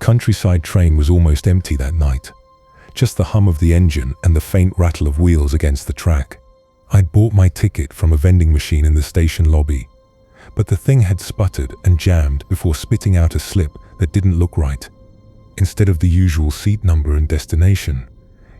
countryside train was almost empty that night. Just the hum of the engine and the faint rattle of wheels against the track. I'd bought my ticket from a vending machine in the station lobby, but the thing had sputtered and jammed before spitting out a slip that didn't look right. Instead of the usual seat number and destination,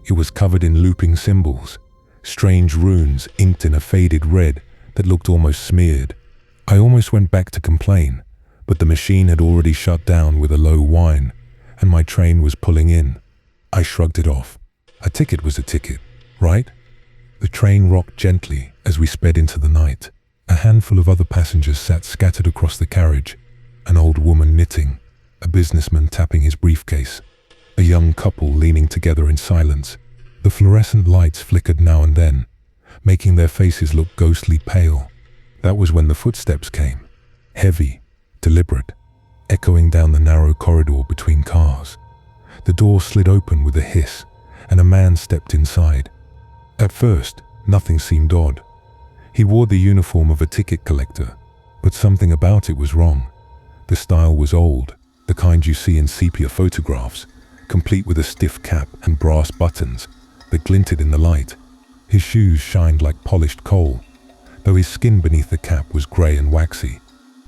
it was covered in looping symbols, strange runes inked in a faded red that looked almost smeared. I almost went back to complain, but the machine had already shut down with a low whine, and my train was pulling in. I shrugged it off. A ticket was a ticket, right? The train rocked gently as we sped into the night. A handful of other passengers sat scattered across the carriage, an old woman knitting, a businessman tapping his briefcase, a young couple leaning together in silence. The fluorescent lights flickered now and then, making their faces look ghostly pale. That was when the footsteps came, heavy, deliberate, echoing down the narrow corridor between cars. The door slid open with a hiss, and a man stepped inside. At first, nothing seemed odd. He wore the uniform of a ticket collector, but something about it was wrong. The style was old, the kind you see in sepia photographs, complete with a stiff cap and brass buttons that glinted in the light. His shoes shined like polished coal, though his skin beneath the cap was grey and waxy.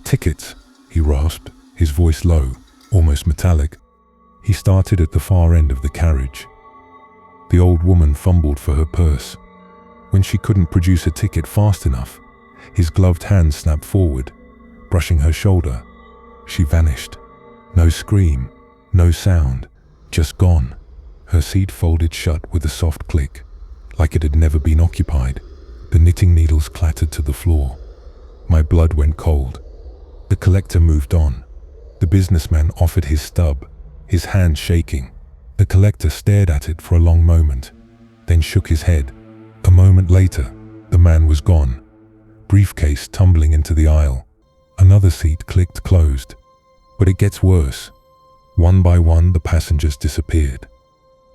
"Tickets," he rasped, his voice low, almost metallic. He started at the far end of the carriage. The old woman fumbled for her purse. When she couldn't produce a ticket fast enough, his gloved hand snapped forward, brushing her shoulder. She vanished. No scream, no sound, just gone. Her seat folded shut with a soft click, like it had never been occupied. The knitting needles clattered to the floor. My blood went cold. The collector moved on. The businessman offered his stub, his hand shaking. The collector stared at it for a long moment, then shook his head. A moment later, the man was gone, briefcase tumbling into the aisle. Another seat clicked closed. But it gets worse. One by one, the passengers disappeared.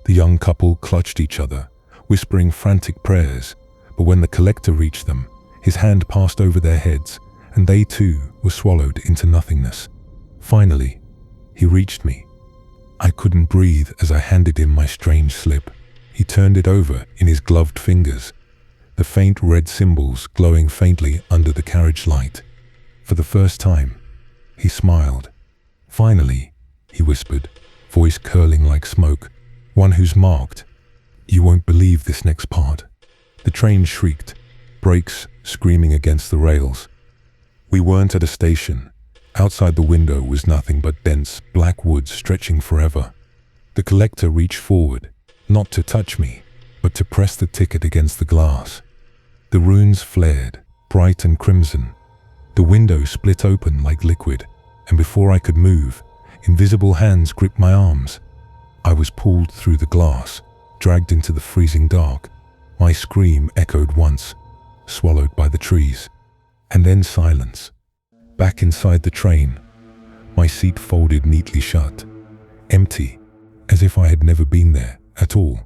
The young couple clutched each other, whispering frantic prayers, but when the collector reached them, his hand passed over their heads, and they too were swallowed into nothingness. Finally, he reached me. I couldn't breathe as I handed him my strange slip. He turned it over in his gloved fingers, the faint red symbols glowing faintly under the carriage light. For the first time, he smiled. "Finally," he whispered, voice curling like smoke, "one who's marked. You won't believe this next part." The train shrieked, brakes screaming against the rails. We weren't at a station. Outside the window was nothing but dense, black woods stretching forever. The collector reached forward, not to touch me, but to press the ticket against the glass. The runes flared, bright and crimson. The window split open like liquid, and before I could move, invisible hands gripped my arms. I was pulled through the glass, dragged into the freezing dark. My scream echoed once, swallowed by the trees, and then silence. Back inside the train, my seat folded neatly shut, empty, as if I had never been there at all.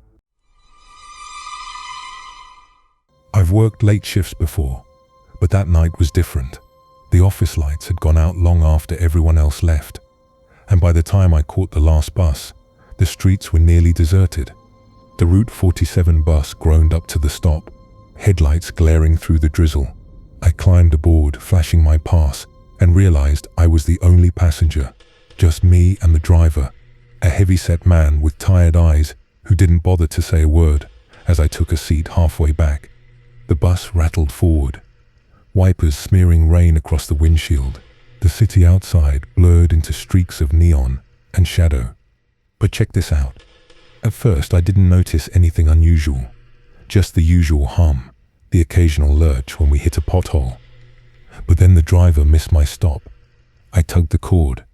I've worked late shifts before, but that night was different. The office lights had gone out long after everyone else left, and by the time I caught the last bus, the streets were nearly deserted. The Route 47 bus groaned up to the stop, headlights glaring through the drizzle. I climbed aboard, flashing my pass, and realized I was the only passenger, just me and the driver, a heavy-set man with tired eyes who didn't bother to say a word as I took a seat halfway back. The bus rattled forward, wipers smearing rain across the windshield. The city outside blurred into streaks of neon and shadow. But check this out. At first I didn't notice anything unusual, just the usual hum, the occasional lurch when we hit a pothole. But then the driver missed my stop. I tugged the cord.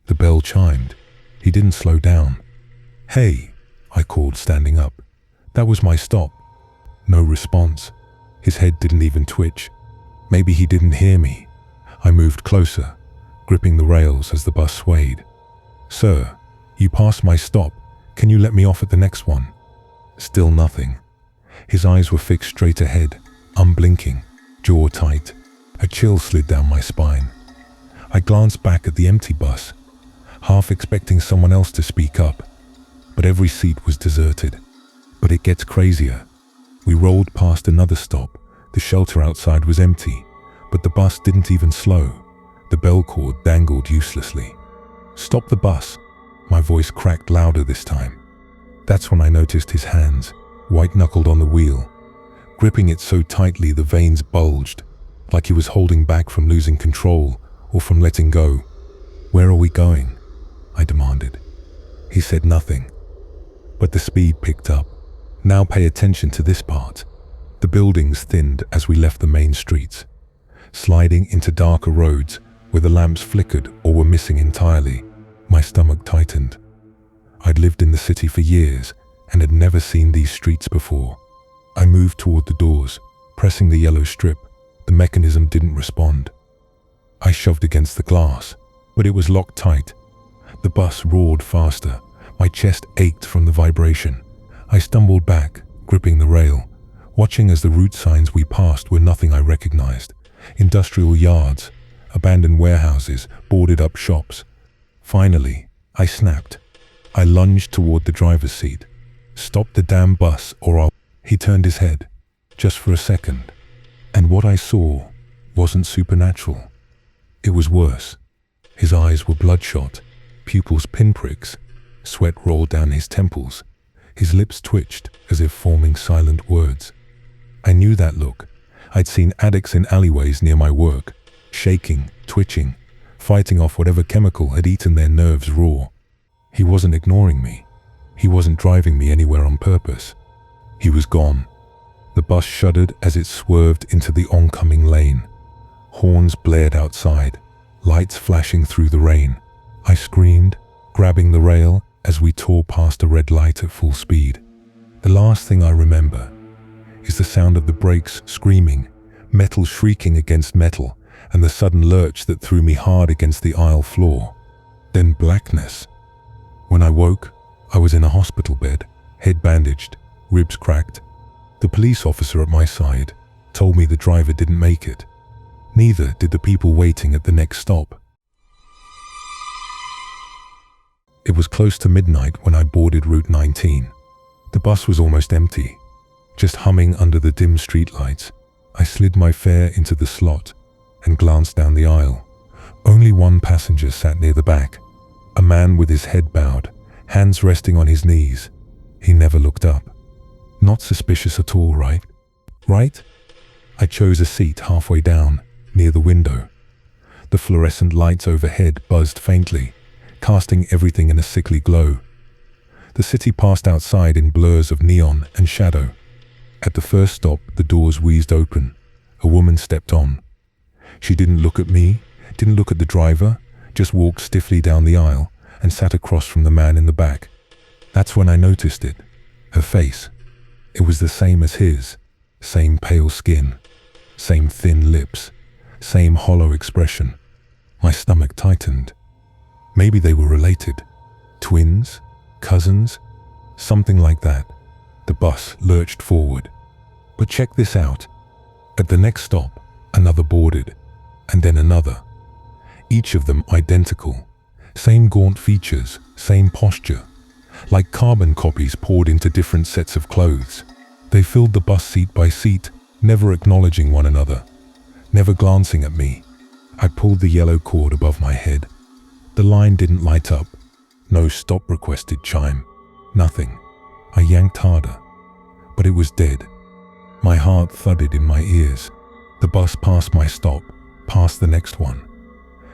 The bell chimed. He didn't slow down. "Hey," I called, standing up. "That was my stop." No response. His head didn't even twitch. Maybe he didn't hear me. I moved closer, gripping the rails as the bus swayed. "Sir, you passed my stop. Can you let me off at the next one?" Still nothing. His eyes were fixed straight ahead, unblinking, jaw tight. A chill slid down my spine. I glanced back at the empty bus. half expecting someone else to speak up, but every seat was deserted. But it gets crazier. We rolled past another stop. The shelter outside was empty, but the bus didn't even slow. The bell cord dangled uselessly. "Stop the bus!" My voice cracked louder this time. That's when I noticed his hands, white-knuckled on the wheel, gripping it so tightly the veins bulged, like he was holding back from losing control or from letting go. "Where are we going?" I demanded. He said nothing, but the speed picked up. Now pay attention to this part. The buildings thinned as we left the main streets, sliding into darker roads where the lamps flickered or were missing entirely. My stomach tightened. I'd lived in the city for years and had never seen these streets before. I moved toward the doors, pressing the yellow strip. The mechanism didn't respond. I shoved against the glass, but it was locked tight. The bus roared faster. My chest ached from the vibration. I stumbled back, gripping the rail, watching as the route signs we passed were nothing I recognized. Industrial yards, abandoned warehouses, boarded up shops. Finally, I snapped. I lunged toward the driver's seat. "Stop the damn bus or I'll..." He turned his head, just for a second, and what I saw wasn't supernatural. It was worse. His eyes were bloodshot, pupils pinpricks, sweat rolled down his temples. His lips twitched as if forming silent words. I knew that look. I'd seen addicts in alleyways near my work, shaking, twitching, fighting off whatever chemical had eaten their nerves raw. He wasn't ignoring me. He wasn't driving me anywhere on purpose. He was gone. The bus shuddered as it swerved into the oncoming lane. Horns blared outside, lights flashing through the rain. I screamed, grabbing the rail as we tore past a red light at full speed. The last thing I remember is the sound of the brakes screaming, metal shrieking against metal, and the sudden lurch that threw me hard against the aisle floor. Then blackness. When I woke, I was in a hospital bed, head bandaged, ribs cracked. The police officer at my side told me the driver didn't make it. Neither did the people waiting at the next stop. It was close to midnight when I boarded Route 19. The bus was almost empty, just humming under the dim streetlights. I slid my fare into the slot and glanced down the aisle. Only one passenger sat near the back, a man with his head bowed, hands resting on his knees. He never looked up. Not suspicious at all, right? Right? I chose a seat halfway down, near the window. The fluorescent lights overhead buzzed faintly, casting everything in a sickly glow. The city passed outside in blurs of neon and shadow. At the first stop, the doors wheezed open. A woman stepped on. She didn't look at me, didn't look at the driver, just walked stiffly down the aisle and sat across from the man in the back. That's when I noticed it. Her face. It was the same as his. Same pale skin. Same thin lips. Same hollow expression. My stomach tightened. Maybe they were related. Twins? Cousins? Something like that. The bus lurched forward. But check this out. At the next stop, another boarded, and then another. Each of them identical. Same gaunt features, same posture. Like carbon copies poured into different sets of clothes. They filled the bus seat by seat, never acknowledging one another, never glancing at me. I pulled the yellow cord above my head. The line didn't light up. No stop requested chime. Nothing. I yanked harder, but it was dead. My heart thudded in my ears. The bus passed my stop, past the next one.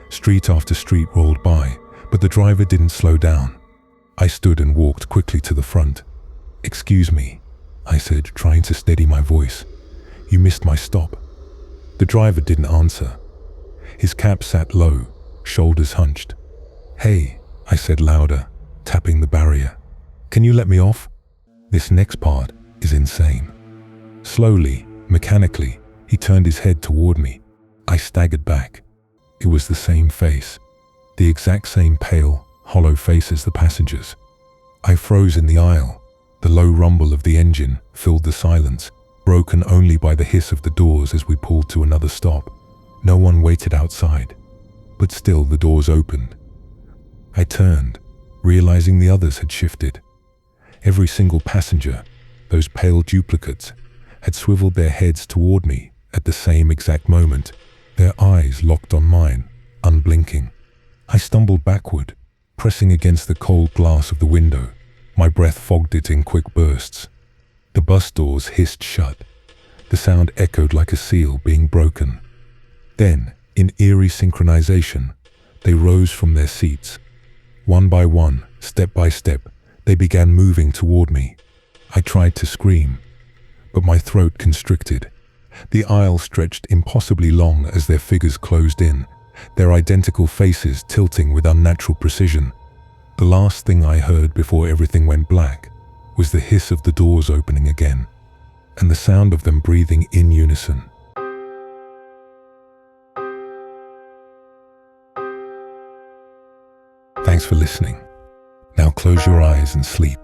Street after street rolled by, but the driver didn't slow down. I stood and walked quickly to the front. "Excuse me," I said, trying to steady my voice. "You missed my stop." The driver didn't answer. His cap sat low, shoulders hunched. "Hey," I said louder, tapping the barrier. "Can you let me off? This next part is insane." Slowly, mechanically, he turned his head toward me. I staggered back. It was the same face, the exact same pale, hollow face as the passengers. I froze in the aisle. The low rumble of the engine filled the silence, broken only by the hiss of the doors as we pulled to another stop. No one waited outside, but still the doors opened. I turned, realizing the others had shifted. Every single passenger, those pale duplicates, had swiveled their heads toward me at the same exact moment, their eyes locked on mine, unblinking. I stumbled backward, pressing against the cold glass of the window. My breath fogged it in quick bursts. The bus doors hissed shut. The sound echoed like a seal being broken. Then, in eerie synchronization, they rose from their seats. One by one, step by step, they began moving toward me. I tried to scream, but my throat constricted. The aisle stretched impossibly long as their figures closed in, their identical faces tilting with unnatural precision. The last thing I heard before everything went black was the hiss of the doors opening again, and the sound of them breathing in unison. Thanks for listening. Now close your eyes and sleep.